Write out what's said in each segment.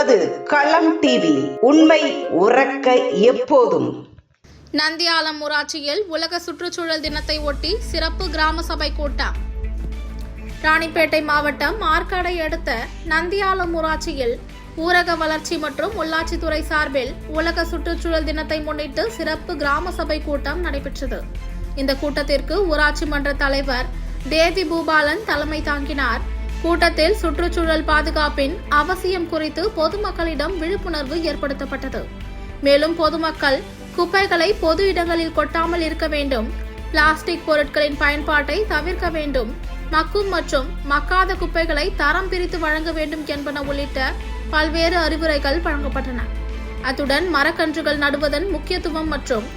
நமது களம் டிவி, உண்மை உறக்க எப்போதும். நந்தியாலம் ஊராட்சியில் உலக சுற்றுச்சூழல் தினத்தை ஒட்டி சிறப்பு கிராம சபை கூட்டம். ராணிப்பேட்டை மாவட்டம் ஆற்காடை அடுத்த நந்தியாலம் ஊராட்சியில் ஊரக வளர்ச்சி மற்றும் உள்ளாட்சித்துறை சார்பில் உலக சுற்றுச்சூழல் தினத்தை முன்னிட்டு சிறப்பு கிராம சபை கூட்டம் நடைபெற்றது. இந்த கூட்டத்திற்கு ஊராட்சி மன்ற தலைவர் தேவி பூபாலன் தலைமை தாங்கினார். கூட்டத்தில் சுற்றுச்சூழல் பாதுகாப்பின் அவசியம் குறித்து பொதுமக்களிடம் விழிப்புணர்வு ஏற்படுத்தப்பட்டது. மேலும் பொதுமக்கள் குப்பைகளை பொது இடங்களில் கொட்டாமல் இருக்க வேண்டும், பிளாஸ்டிக் பொருட்களின் பயன்பாட்டை தவிர்க்க வேண்டும், மக்கும் மற்றும் மக்காத குப்பைகளை தரம் பிரித்து வழங்க வேண்டும் என்பன உள்ளிட்ட பல்வேறு அறிவுரைகள் வழங்கப்பட்டன. அத்துடன் மரக்கன்றுகள் நடுவதன் முக்கியத்துவம் மற்றும்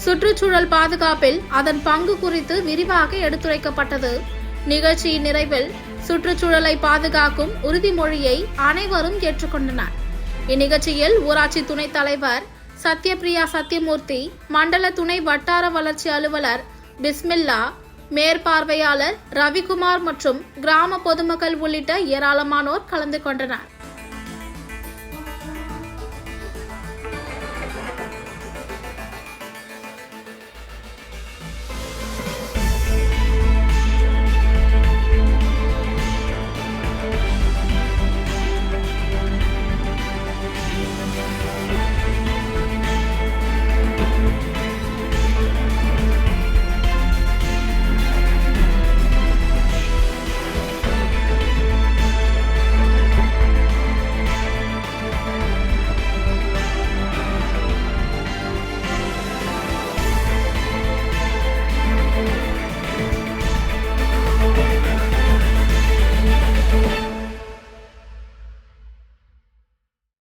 சுற்றுச்சூழல் பாதுகாப்பில் அதன் பங்கு குறித்து விரிவாக எடுத்துரைக்கப்பட்டது. நிகழ்ச்சியின் நிறைவில் சுற்றுச்சூழலை பாதுகாக்கும் உறுதிமொழியை அனைவரும் ஏற்றுக்கொண்டனர். இந்நிகழ்ச்சியில் ஊராட்சி துணைத் தலைவர் சத்யபிரியா சத்யமூர்த்தி, மண்டல துணை வட்டார வளர்ச்சி அலுவலர் பிஸ்மில்லா, மேற்பார்வையாளர் ரவிக்குமார் மற்றும் கிராம பொதுமக்கள் உள்ளிட்ட ஏராளமானோர் கலந்து கொண்டனர்.